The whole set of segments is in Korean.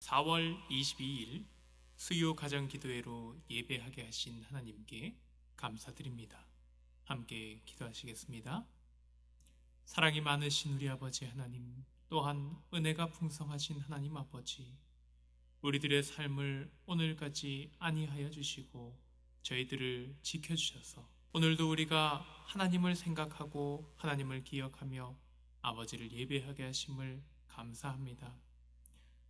4월 22일 수요 가정기도회로 예배하게 하신 하나님께 감사드립니다. 함께 기도하시겠습니다. 사랑이 많으신 우리 아버지 하나님, 또한 은혜가 풍성하신 하나님 아버지, 우리들의 삶을 오늘까지 안위하여 주시고 저희들을 지켜주셔서 오늘도 우리가 하나님을 생각하고 하나님을 기억하며 아버지를 예배하게 하심을 감사합니다.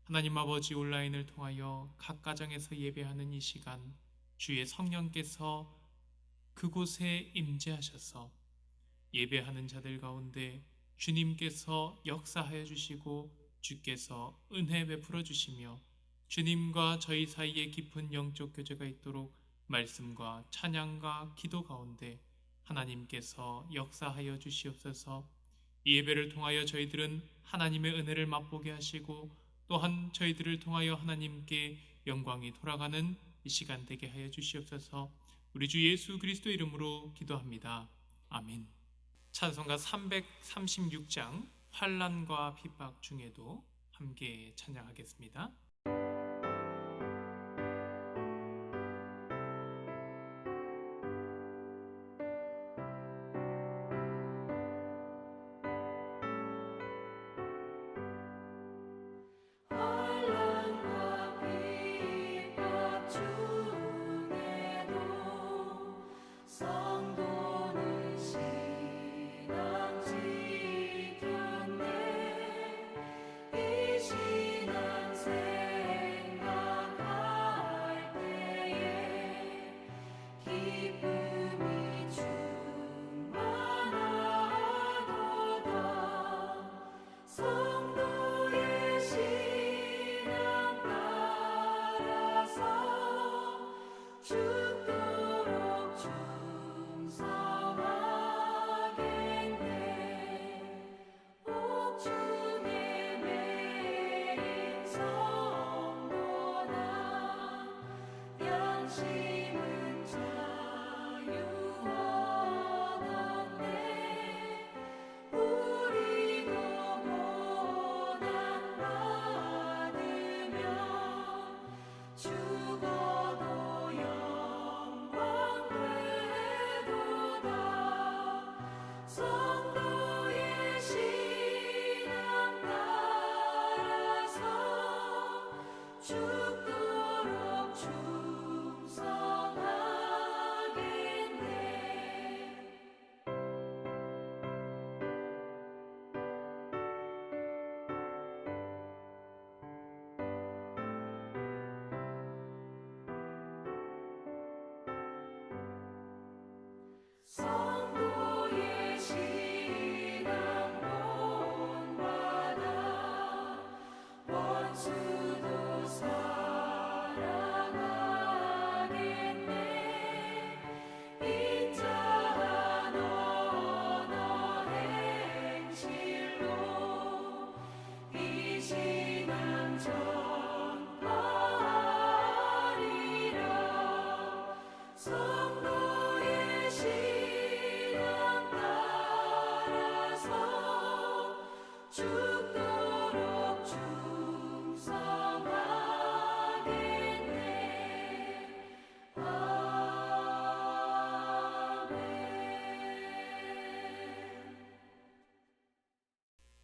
하나님 아버지, 온라인을 통하여 각 가정에서 예배하는 이 시간, 주의 성령께서 그곳에 임재하셔서 예배하는 자들 가운데 주님께서 역사하여 주시고 주께서 은혜 베풀어 주시며 주님과 저희 사이에 깊은 영적 교제가 있도록 말씀과 찬양과 기도 가운데 하나님께서 역사하여 주시옵소서. 이 예배를 통하여 저희들은 하나님의 은혜를 맛보게 하시고 또한 저희들을 통하여 하나님께 영광이 돌아가는 이 시간 되게 하여 주시옵소서. 우리 주 예수 그리스도 이름으로 기도합니다. 아멘. 찬송가 336장 환난과 핍박 중에도 함께 찬양하겠습니다.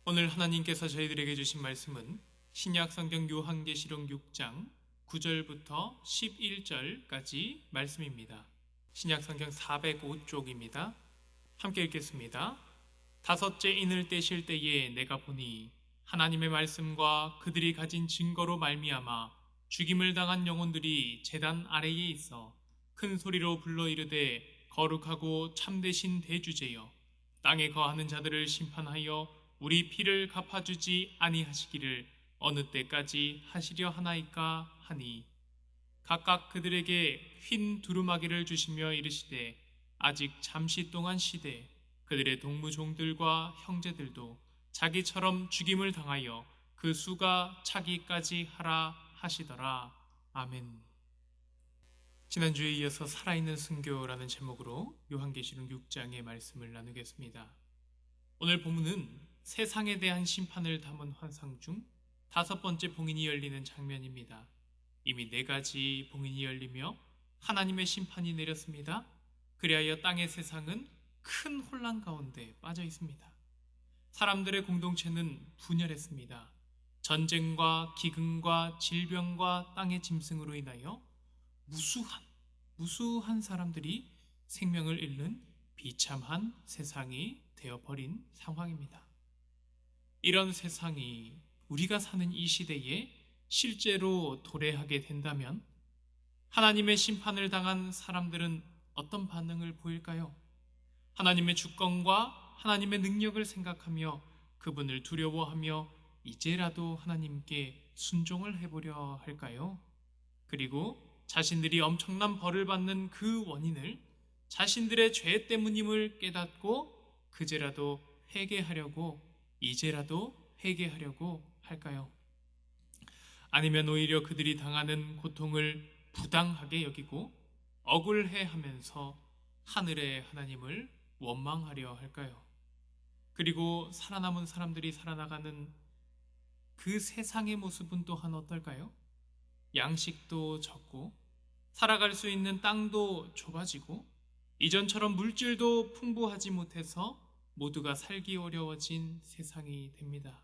오늘 하나님께서 저희들에게 주신 말씀은 신약성경 요한계시록 6장 9절부터 11절까지 말씀입니다. 신약성경 405쪽입니다. 함께 읽겠습니다. 다섯째 인을 떼실 때에 내가 보니 하나님의 말씀과 그들이 가진 증거로 말미암아 죽임을 당한 영혼들이 제단 아래에 있어 큰 소리로 불러 이르되 거룩하고 참되신 대주제여, 땅에 거하는 자들을 심판하여 우리 피를 갚아주지 아니하시기를 어느 때까지 하시려 하나이까 하니, 각각 그들에게 흰 두루마기를 주시며 이르시되 아직 잠시 동안 쉬되 그들의 동무종들과 형제들도 자기처럼 죽임을 당하여 그 수가 차기까지 하라 하시더라. 아멘. 지난주에 이어서 살아있는 순교라는 제목으로 요한계시록 6장의 말씀을 나누겠습니다. 오늘 본문은 세상에 대한 심판을 담은 환상 중 다섯 번째 봉인이 열리는 장면입니다. 이미 네 가지 봉인이 열리며 하나님의 심판이 내렸습니다. 그리하여 땅의 세상은 큰 혼란 가운데 빠져 있습니다. 사람들의 공동체는 분열했습니다. 전쟁과 기근과 질병과 땅의 짐승으로 인하여 무수한 사람들이 생명을 잃는 비참한 세상이 되어버린 상황입니다. 이런 세상이 우리가 사는 이 시대에 실제로 도래하게 된다면 하나님의 심판을 당한 사람들은 어떤 반응을 보일까요? 하나님의 주권과 하나님의 능력을 생각하며 그분을 두려워하며 이제라도 하나님께 순종을 해보려 할까요? 그리고 자신들이 엄청난 벌을 받는 그 원인을 자신들의 죄 때문임을 깨닫고 그제라도 회개하려고 이제라도 회개하려고 할까요? 아니면 오히려 그들이 당하는 고통을 부당하게 여기고 억울해하면서 하늘의 하나님을 원망하려 할까요? 그리고 살아남은 사람들이 살아나가는 그 세상의 모습은 또한 어떨까요? 양식도 적고 살아갈 수 있는 땅도 좁아지고 이전처럼 물질도 풍부하지 못해서 모두가 살기 어려워진 세상이 됩니다.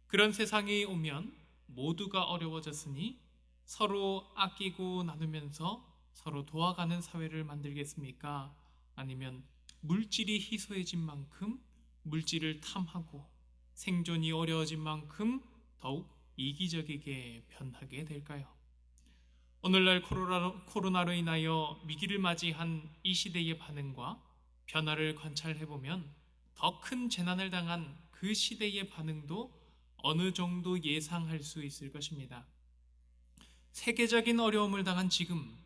그런 세상이 오면 모두가 어려워졌으니 서로 아끼고 나누면서 서로 도와가는 사회를 만들겠습니까? 아니면 물질이 희소해진 만큼 물질을 탐하고 생존이 어려워진 만큼 더욱 이기적이게 변하게 될까요? 오늘날 코로나로 인하여 위기를 맞이한 이 시대의 반응과 변화를 관찰해보면 더 큰 재난을 당한 그 시대의 반응도 어느 정도 예상할 수 있을 것입니다. 세계적인 어려움을 당한 지금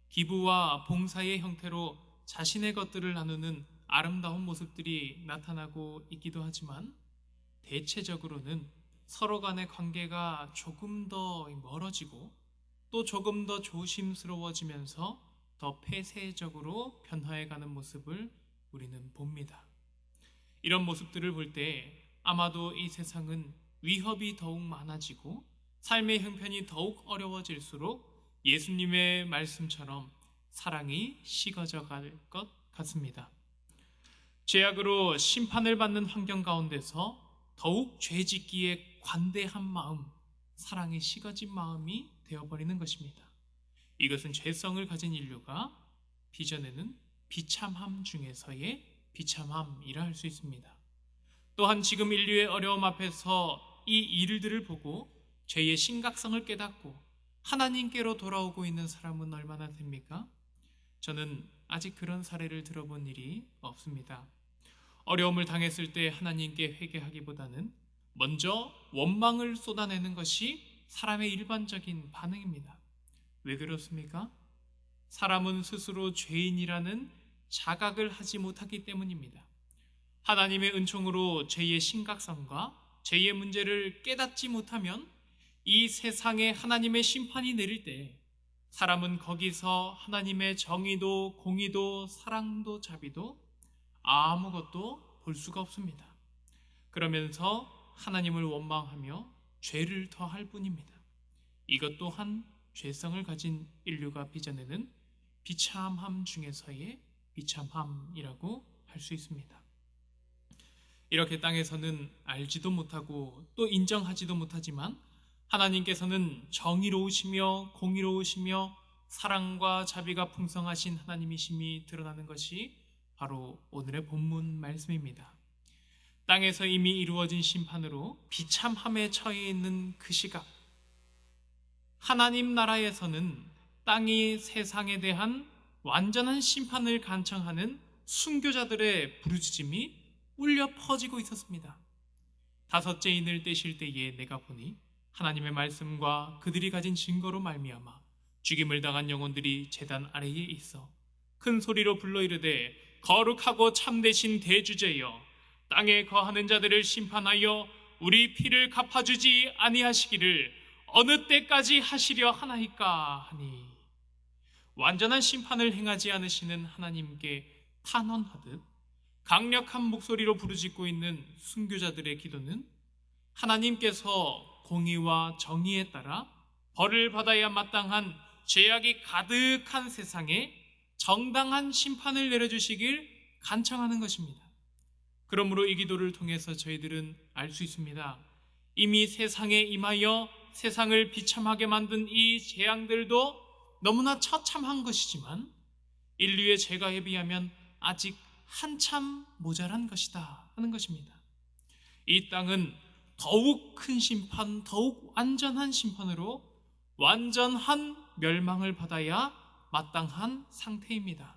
기부와 봉사의 형태로 자신의 것들을 나누는 아름다운 모습들이 나타나고 있기도 하지만 대체적으로는 서로 간의 관계가 조금 더 멀어지고 또 조금 더 조심스러워지면서 더 폐쇄적으로 변화해가는 모습을 우리는 봅니다. 이런 모습들을 볼 때 아마도 이 세상은 위협이 더욱 많아지고 삶의 형편이 더욱 어려워질수록 예수님의 말씀처럼 사랑이 식어져 갈 것 같습니다. 죄악으로 심판을 받는 환경 가운데서 더욱 죄짓기에 관대한 마음, 사랑이 식어진 마음이 되어버리는 것입니다. 이것은 죄성을 가진 인류가 빚어내는 비참함 중에서의 비참함이라 할 수 있습니다. 또한 지금 인류의 어려움 앞에서 이 일들을 보고 죄의 심각성을 깨닫고 하나님께로 돌아오고 있는 사람은 얼마나 됩니까? 저는 아직 그런 사례를 들어본 일이 없습니다. 어려움을 당했을 때 하나님께 회개하기보다는 먼저 원망을 쏟아내는 것이 사람의 일반적인 반응입니다. 왜 그렇습니까? 사람은 스스로 죄인이라는 자각을 하지 못하기 때문입니다. 하나님의 은총으로 죄의 심각성과 죄의 문제를 깨닫지 못하면 이 세상에 하나님의 심판이 내릴 때 사람은 거기서 하나님의 정의도 공의도 사랑도 자비도 아무것도 볼 수가 없습니다. 그러면서 하나님을 원망하며 죄를 더할 뿐입니다. 이것 또한 죄성을 가진 인류가 빚어내는 비참함 중에서의 비참함이라고 할 수 있습니다. 이렇게 땅에서는 알지도 못하고 또 인정하지도 못하지만 하나님께서는 정의로우시며 공의로우시며 사랑과 자비가 풍성하신 하나님이심이 드러나는 것이 바로 오늘의 본문 말씀입니다. 땅에서 이미 이루어진 심판으로 비참함에 처해 있는 그 시각, 하나님 나라에서는 땅이 세상에 대한 완전한 심판을 간청하는 순교자들의 부르짖음이 울려 퍼지고 있었습니다. 다섯째 인을 떼실 때에 내가 보니 하나님의 말씀과 그들이 가진 증거로 말미암아 죽임을 당한 영혼들이 제단 아래에 있어 큰 소리로 불러 이르되 거룩하고 참되신 대주제여 땅에 거하는 자들을 심판하여 우리 피를 갚아주지 아니하시기를 어느 때까지 하시려 하나이까 하니, 완전한 심판을 행하지 않으시는 하나님께 탄원하듯 강력한 목소리로 부르짖고 있는 순교자들의 기도는 하나님께서 공의와 정의에 따라 벌을 받아야 마땅한 죄악이 가득한 세상에 정당한 심판을 내려주시길 간청하는 것입니다. 그러므로 이 기도를 통해서 저희들은 알 수 있습니다. 이미 세상에 임하여 세상을 비참하게 만든 이 재앙들도 너무나 처참한 것이지만 인류의 죄가에 비하면 아직 한참 모자란 것이다 하는 것입니다. 이 땅은 더욱 큰 심판, 더욱 완전한 심판으로 완전한 멸망을 받아야 마땅한 상태입니다.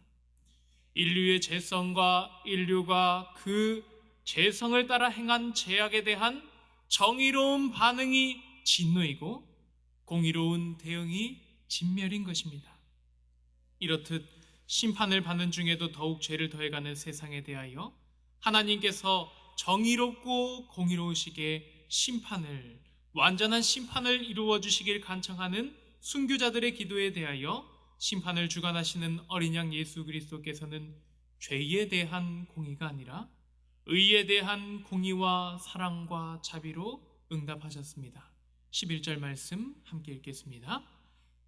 인류의 죄성과 인류가 그 죄성을 따라 행한 죄악에 대한 정의로운 반응이 진노이고 공의로운 대응이 진멸인 것입니다. 이렇듯 심판을 받는 중에도 더욱 죄를 더해가는 세상에 대하여 하나님께서 정의롭고 공의로우시게 완전한 심판을 이루어 주시길 간청하는 순교자들의 기도에 대하여 심판을 주관하시는 어린 양 예수 그리스도께서는 죄에 대한 공의가 아니라 의에 대한 공의와 사랑과 자비로 응답하셨습니다. 11절 말씀 함께 읽겠습니다.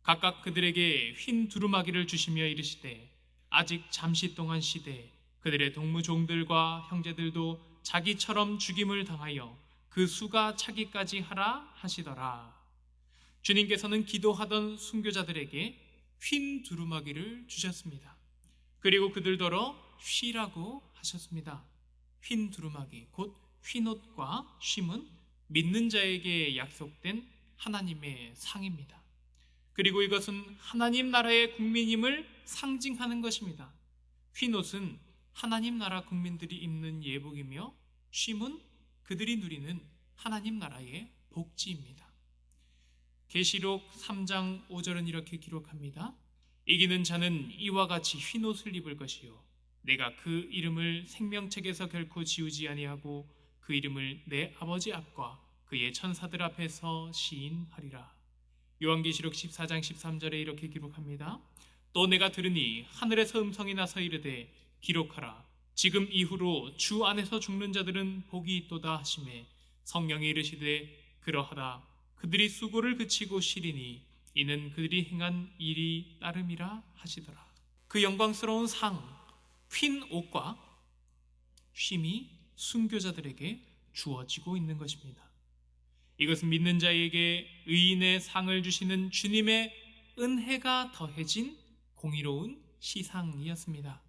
각각 그들에게 흰 두루마기를 주시며 이르시되 아직 잠시 동안 쉬되 그들의 동무종들과 형제들도 자기처럼 죽임을 당하여 그 수가 차기까지 하라 하시더라. 주님께서는 기도하던 순교자들에게 흰 두루마기를 주셨습니다. 그리고 그들더러 쉬라고 하셨습니다. 흰 두루마기, 곧 흰옷과 쉼은 믿는 자에게 약속된 하나님의 상입니다. 그리고 이것은 하나님 나라의 국민임을 상징하는 것입니다. 흰옷은 하나님 나라 국민들이 입는 예복이며 쉼은 그들이 누리는 하나님 나라의 복지입니다. 계시록 3장 5절은 이렇게 기록합니다. 이기는 자는 이와 같이 흰옷을 입을 것이요 내가 그 이름을 생명책에서 결코 지우지 아니하고 그 이름을 내 아버지 앞과 그의 천사들 앞에서 시인하리라. 요한계시록 14장 13절에 이렇게 기록합니다. 또 내가 들으니 하늘에서 음성이 나서 이르되 기록하라. 지금 이후로 주 안에서 죽는 자들은 복이 있도다 하시매 성령이 이르시되 그러하라. 그들이 수고를 그치고 쉬리니 이는 그들이 행한 일이 따름이라 하시더라. 그 영광스러운 상, 흰 옷과 쉼이 순교자들에게 주어지고 있는 것입니다. 이것은 믿는 자에게 의인의 상을 주시는 주님의 은혜가 더해진 공의로운 시상이었습니다.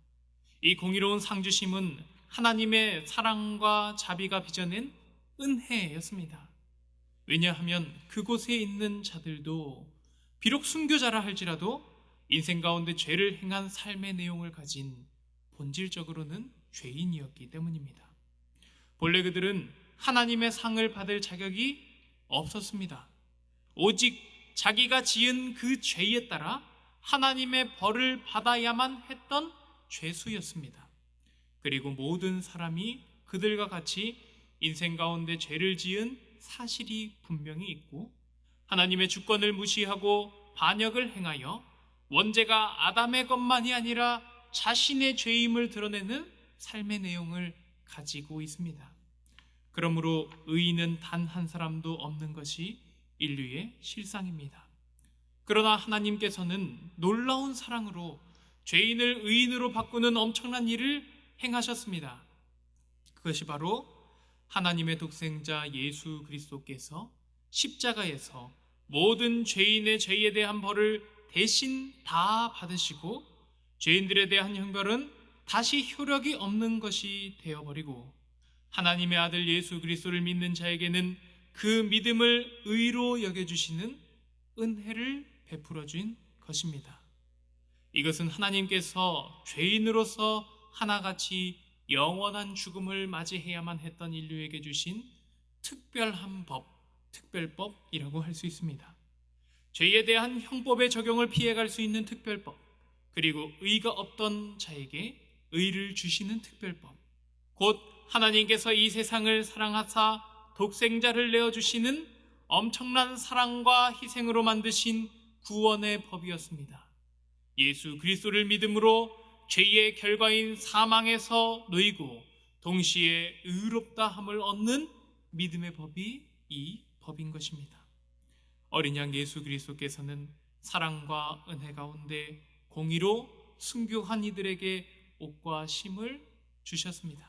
이 공의로운 상 주심은 하나님의 사랑과 자비가 빚어낸 은혜였습니다. 왜냐하면 그곳에 있는 자들도 비록 순교자라 할지라도 인생 가운데 죄를 행한 삶의 내용을 가진 본질적으로는 죄인이었기 때문입니다. 본래 그들은 하나님의 상을 받을 자격이 없었습니다. 오직 자기가 지은 그 죄에 따라 하나님의 벌을 받아야만 했던 죄수였습니다. 그리고 모든 사람이 그들과 같이 인생 가운데 죄를 지은 사실이 분명히 있고 하나님의 주권을 무시하고 반역을 행하여 원죄가 아담의 것만이 아니라 자신의 죄임을 드러내는 삶의 내용을 가지고 있습니다. 그러므로 의인은 단 한 사람도 없는 것이 인류의 실상입니다. 그러나 하나님께서는 놀라운 사랑으로 죄인을 의인으로 바꾸는 엄청난 일을 행하셨습니다. 그것이 바로 하나님의 독생자 예수 그리스도께서 십자가에서 모든 죄인의 죄에 대한 벌을 대신 다 받으시고 죄인들에 대한 형벌은 다시 효력이 없는 것이 되어버리고 하나님의 아들 예수 그리스도를 믿는 자에게는 그 믿음을 의로 여겨주시는 은혜를 베풀어 준 것입니다. 이것은 하나님께서 죄인으로서 하나같이 영원한 죽음을 맞이해야만 했던 인류에게 주신 특별한 법, 특별법이라고 할 수 있습니다. 죄에 대한 형법의 적용을 피해갈 수 있는 특별법, 그리고 의가 없던 자에게 의를 주시는 특별법, 곧 하나님께서 이 세상을 사랑하사 독생자를 내어주시는 엄청난 사랑과 희생으로 만드신 구원의 법이었습니다. 예수 그리스도를 믿음으로 죄의 결과인 사망에서 놓이고 동시에 의롭다함을 얻는 믿음의 법이 이 법인 것입니다. 어린 양 예수 그리스도께서는 사랑과 은혜 가운데 공의로 순교한 이들에게 옷과 쉼을 주셨습니다.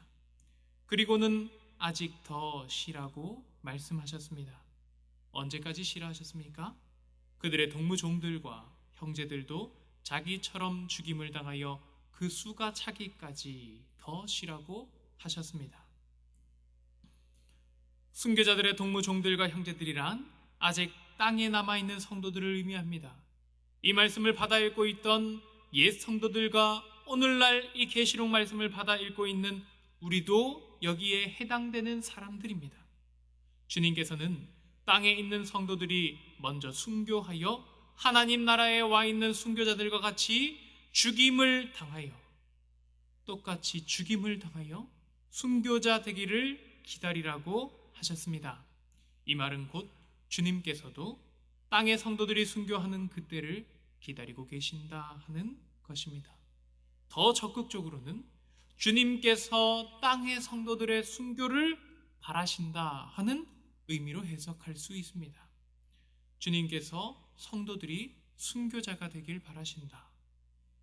그리고는 아직 더 쉬라고 말씀하셨습니다. 언제까지 쉬라 하셨습니까? 그들의 동무종들과 형제들도 자기처럼 죽임을 당하여 그 수가 차기까지 더 쉬라고 하셨습니다. 순교자들의 동무종들과 형제들이란 아직 땅에 남아있는 성도들을 의미합니다. 이 말씀을 받아 읽고 있던 옛 성도들과 오늘날 이 계시록 말씀을 받아 읽고 있는 우리도 여기에 해당되는 사람들입니다. 주님께서는 땅에 있는 성도들이 먼저 순교하여 하나님 나라에 와 있는 순교자들과 같이 똑같이 죽임을 당하여 순교자 되기를 기다리라고 하셨습니다. 이 말은 곧 주님께서도 땅의 성도들이 순교하는 그때를 기다리고 계신다 하는 것입니다. 더 적극적으로는 주님께서 땅의 성도들의 순교를 바라신다 하는 의미로 해석할 수 있습니다. 주님께서 성도들이 순교자가 되길 바라신다.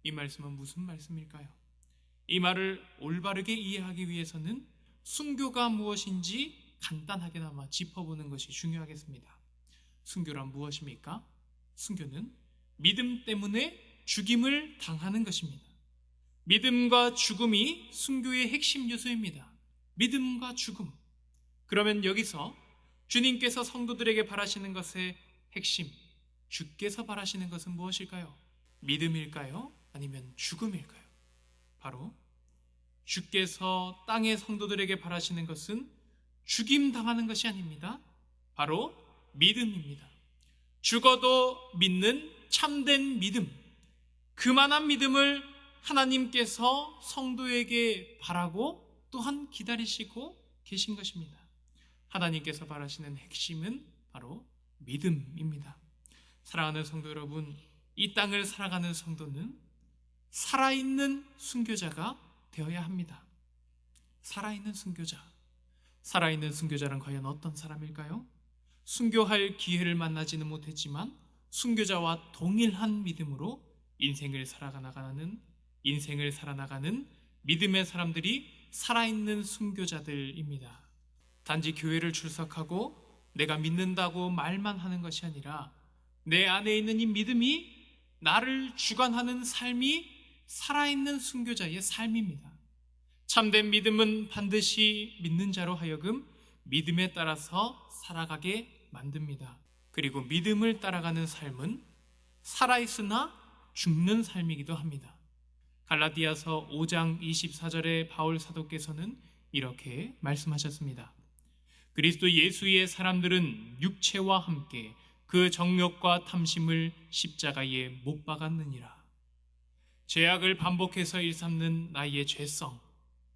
이 말씀은 무슨 말씀일까요? 이 말을 올바르게 이해하기 위해서는 순교가 무엇인지 간단하게나마 짚어보는 것이 중요하겠습니다. 순교란 무엇입니까? 순교는 믿음 때문에 죽임을 당하는 것입니다. 믿음과 죽음이 순교의 핵심 요소입니다. 믿음과 죽음. 그러면 여기서 주님께서 성도들에게 바라시는 것의 핵심, 주께서 바라시는 것은 무엇일까요? 믿음일까요? 아니면 죽음일까요? 바로 주께서 땅의 성도들에게 바라시는 것은 죽임 당하는 것이 아닙니다. 바로 믿음입니다. 죽어도 믿는 참된 믿음, 그만한 믿음을 하나님께서 성도에게 바라고 또한 기다리시고 계신 것입니다. 하나님께서 바라시는 핵심은 바로 믿음입니다. 사랑하는 성도 여러분, 이 땅을 살아가는 성도는 살아있는 순교자가 되어야 합니다. 살아있는 순교자. 살아있는 순교자는 과연 어떤 사람일까요? 순교할 기회를 만나지는 못했지만 순교자와 동일한 믿음으로 인생을 살아나가는 믿음의 사람들이 살아있는 순교자들입니다. 단지 교회를 출석하고 내가 믿는다고 말만 하는 것이 아니라 내 안에 있는 이 믿음이 나를 주관하는 삶이 살아있는 순교자의 삶입니다. 참된 믿음은 반드시 믿는 자로 하여금 믿음에 따라서 살아가게 만듭니다. 그리고 믿음을 따라가는 삶은 살아있으나 죽는 삶이기도 합니다. 갈라디아서 5장 24절에 바울 사도께서는 이렇게 말씀하셨습니다. 그리스도 예수의 사람들은 육체와 함께 그 정욕과 탐심을 십자가에 못 박았느니라. 죄악을 반복해서 일삼는 나의 죄성,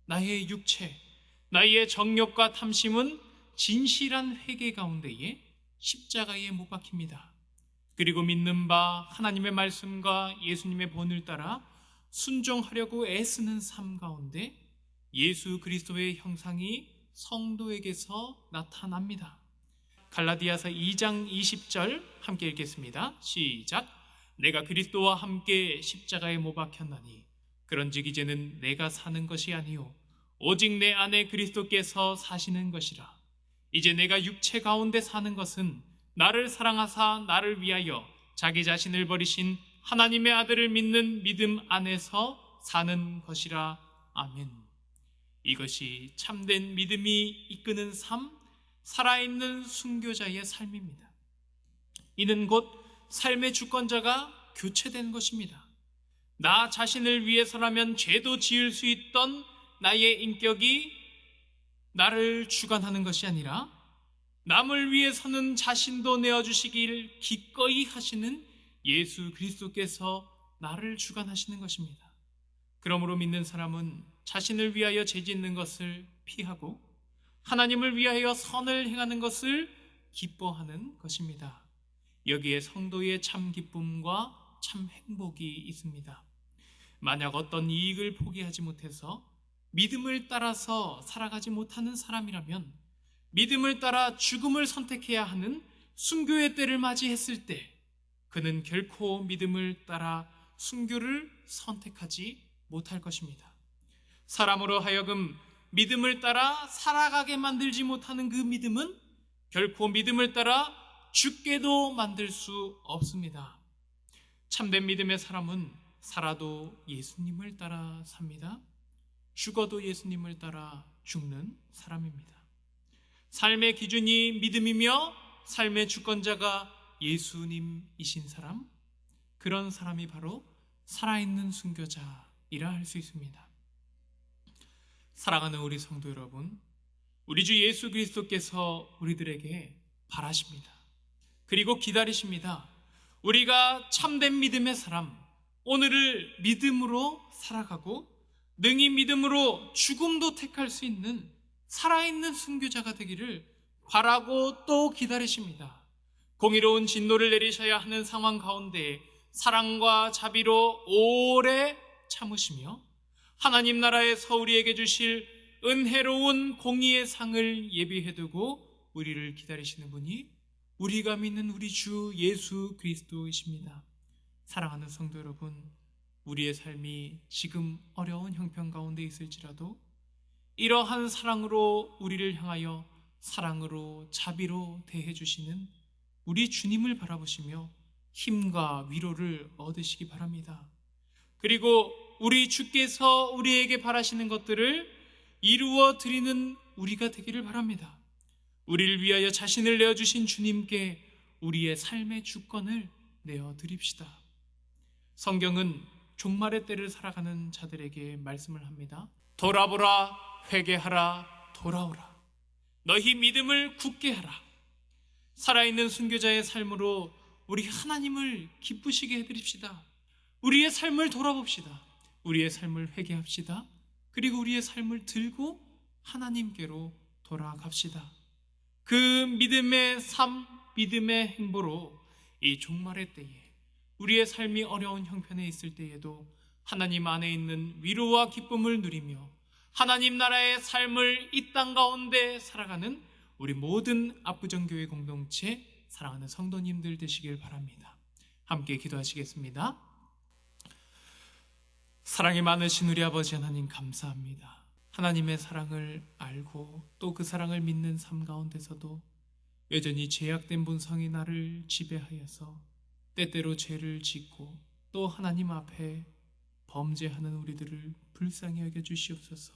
나의 육체, 나의 정욕과 탐심은 진실한 회개 가운데에 십자가에 못 박힙니다. 그리고 믿는 바 하나님의 말씀과 예수님의 본을 따라 순종하려고 애쓰는 삶 가운데 예수 그리스도의 형상이 성도에게서 나타납니다. 갈라디아서 2장 20절 함께 읽겠습니다. 시작. 내가 그리스도와 함께 십자가에 못 박혔나니 그런즉 이제는 내가 사는 것이 아니요 오직 내 안에 그리스도께서 사시는 것이라. 이제 내가 육체 가운데 사는 것은 나를 사랑하사 나를 위하여 자기 자신을 버리신 하나님의 아들을 믿는 믿음 안에서 사는 것이라. 아멘. 이것이 참된 믿음이 이끄는 삶, 살아있는 순교자의 삶입니다. 이는 곧 삶의 주권자가 교체된 것입니다. 나 자신을 위해서라면 죄도 지을 수 있던 나의 인격이 나를 주관하는 것이 아니라 남을 위해서는 자신도 내어주시길 기꺼이 하시는 예수 그리스도께서 나를 주관하시는 것입니다. 그러므로 믿는 사람은 자신을 위하여 죄짓는 것을 피하고 하나님을 위하여 선을 행하는 것을 기뻐하는 것입니다. 여기에 성도의 참 기쁨과 참 행복이 있습니다. 만약 어떤 이익을 포기하지 못해서 믿음을 따라서 살아가지 못하는 사람이라면 믿음을 따라 죽음을 선택해야 하는 순교의 때를 맞이했을 때 그는 결코 믿음을 따라 순교를 선택하지 못할 것입니다. 사람으로 하여금 믿음을 따라 살아가게 만들지 못하는 그 믿음은 결코 믿음을 따라 죽게도 만들 수 없습니다. 참된 믿음의 사람은 살아도 예수님을 따라 삽니다. 죽어도 예수님을 따라 죽는 사람입니다. 삶의 기준이 믿음이며 삶의 주권자가 예수님이신 사람, 그런 사람이 바로 살아있는 순교자이라 할 수 있습니다. 사랑하는 우리 성도 여러분, 우리 주 예수 그리스도께서 우리들에게 바라십니다. 그리고 기다리십니다. 우리가 참된 믿음의 사람, 오늘을 믿음으로 살아가고 능히 믿음으로 죽음도 택할 수 있는 살아있는 순교자가 되기를 바라고 또 기다리십니다. 공의로운 진노를 내리셔야 하는 상황 가운데 사랑과 자비로 오래 참으시며 하나님 나라에서 우리에게 주실 은혜로운 공의의 상을 예비해두고 우리를 기다리시는 분이 우리가 믿는 우리 주 예수 그리스도이십니다. 사랑하는 성도 여러분, 우리의 삶이 지금 어려운 형편 가운데 있을지라도 이러한 사랑으로 우리를 향하여 사랑으로 자비로 대해주시는 우리 주님을 바라보시며 힘과 위로를 얻으시기 바랍니다. 그리고 우리 주께서 우리에게 바라시는 것들을 이루어 드리는 우리가 되기를 바랍니다. 우리를 위하여 자신을 내어주신 주님께 우리의 삶의 주권을 내어드립시다. 성경은 종말의 때를 살아가는 자들에게 말씀을 합니다. 돌아보라, 회개하라, 돌아오라. 너희 믿음을 굳게 하라. 살아있는 순교자의 삶으로 우리 하나님을 기쁘시게 해드립시다. 우리의 삶을 돌아봅시다. 우리의 삶을 회개합시다. 그리고 우리의 삶을 들고 하나님께로 돌아갑시다. 그 믿음의 삶, 믿음의 행보로 이 종말의 때에 우리의 삶이 어려운 형편에 있을 때에도 하나님 안에 있는 위로와 기쁨을 누리며 하나님 나라의 삶을 이 땅 가운데 살아가는 우리 모든 압구정교회 공동체 사랑하는 성도님들 되시길 바랍니다. 함께 기도하시겠습니다. 사랑이 많으신 우리 아버지 하나님 감사합니다. 하나님의 사랑을 알고 또 그 사랑을 믿는 삶 가운데서도 여전히 죄악된 본성이 나를 지배하여서 때때로 죄를 짓고 또 하나님 앞에 범죄하는 우리들을 불쌍히 여겨 주시옵소서.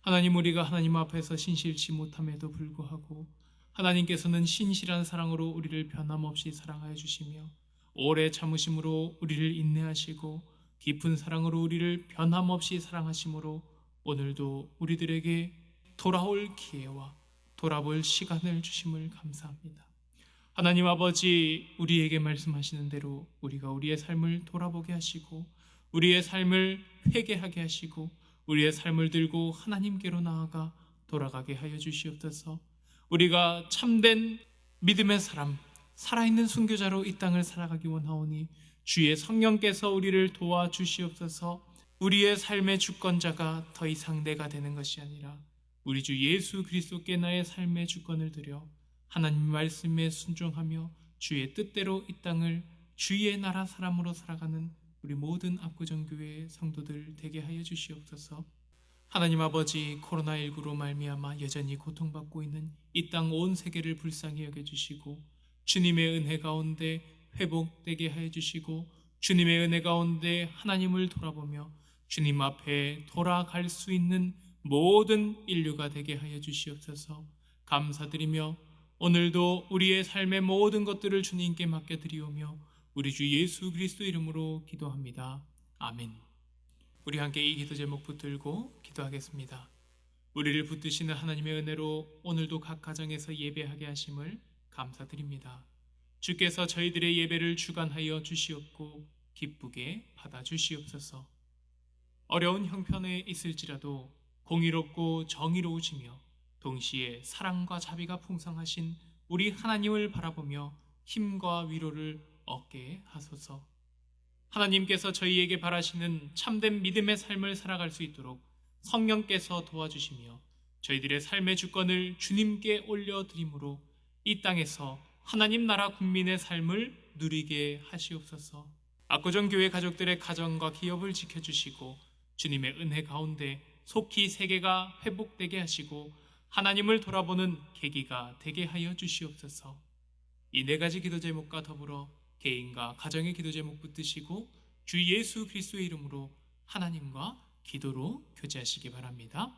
하나님, 우리가 하나님 앞에서 신실치 못함에도 불구하고 하나님께서는 신실한 사랑으로 우리를 변함없이 사랑하여 주시며 오래 참으심으로 우리를 인내하시고 깊은 사랑으로 우리를 변함없이 사랑하심으로 오늘도 우리들에게 돌아올 기회와 돌아볼 시간을 주심을 감사합니다. 하나님 아버지, 우리에게 말씀하시는 대로 우리가 우리의 삶을 돌아보게 하시고 우리의 삶을 회개하게 하시고 우리의 삶을 들고 하나님께로 나아가 돌아가게 하여 주시옵소서. 우리가 참된 믿음의 사람, 살아있는 순교자로 이 땅을 살아가기 원하오니 주의 성령께서 우리를 도와주시옵소서. 우리의 삶의 주권자가 더 이상 내가 되는 것이 아니라 우리 주 예수 그리스도께 나의 삶의 주권을 드려 하나님 말씀에 순종하며 주의 뜻대로 이 땅을 주의 나라 사람으로 살아가는 우리 모든 압구정교회의 성도들 되게 하여 주시옵소서. 하나님 아버지, 코로나19로 말미암아 여전히 고통받고 있는 이 땅 온 세계를 불쌍히 여겨주시고 주님의 은혜 가운데 회복되게 하여 주시고 주님의 은혜 가운데 하나님을 돌아보며 주님 앞에 돌아갈 수 있는 모든 인류가 되게 하여 주시옵소서. 감사드리며 오늘도 우리의 삶의 모든 것들을 주님께 맡겨드리오며 우리 주 예수 그리스도 이름으로 기도합니다. 아멘. 우리 함께 이 기도 제목 붙들고 기도하겠습니다. 우리를 붙드시는 하나님의 은혜로 오늘도 각 가정에서 예배하게 하심을 감사드립니다. 주께서 저희들의 예배를 주관하여 주시옵고 기쁘게 받아주시옵소서. 어려운 형편에 있을지라도 공의롭고 정의로우시며 동시에 사랑과 자비가 풍성하신 우리 하나님을 바라보며 힘과 위로를 얻게 하소서. 하나님께서 저희에게 바라시는 참된 믿음의 삶을 살아갈 수 있도록 성령께서 도와주시며 저희들의 삶의 주권을 주님께 올려드림으로 이 땅에서 하나님 나라 국민의 삶을 누리게 하시옵소서. 압구정 교회 가족들의 가정과 기업을 지켜주시고 주님의 은혜 가운데 속히 세계가 회복되게 하시고 하나님을 돌아보는 계기가 되게 하여 주시옵소서. 이 네 가지 기도 제목과 더불어 개인과 가정의 기도 제목 붙드시고 주 예수 그리스도의 이름으로 하나님과 기도로 교제하시기 바랍니다.